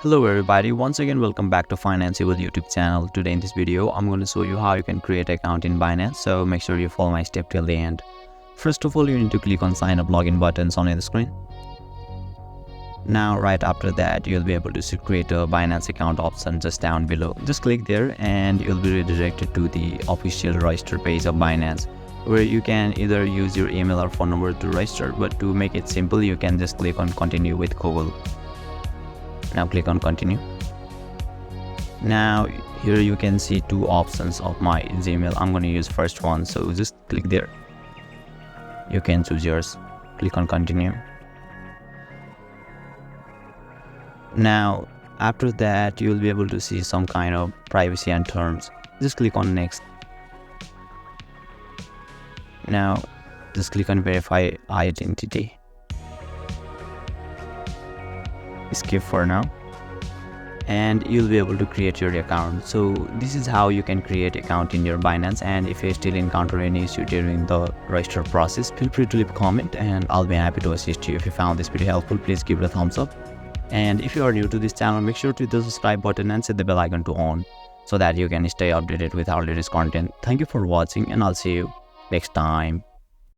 Hello everybody, once again welcome back to Financeable YouTube channel. Today in this video I'm going to show you how you can create an account in Binance, so make sure you follow my step till the end. First of all, you need to click on sign up login buttons on the screen. Now right after that you'll be able to create a Binance account option just down below. Just click there and you'll be redirected to the official register page of Binance, where you can either use your email or phone number to register, but to make it simple you can just click on continue with Google. Now click on continue. Now here you can see two options of my Gmail. I'm going to use first one, so just click there. You can choose yours. Click on continue. Now after that you'll be able to see some kind of privacy and terms. Just click on next. Now just click on verify identity. Skip for now and you'll be able to create your account. So this is how you can create account in your Binance, and if you still encounter any issue during the register process, feel free to leave a comment and I'll be happy to assist you. If you found this video helpful, please give it a thumbs up, and if you are new to this channel, make sure to hit the subscribe button and set the bell icon to on so that you can stay updated with our latest content. Thank you for watching and I'll see you next time.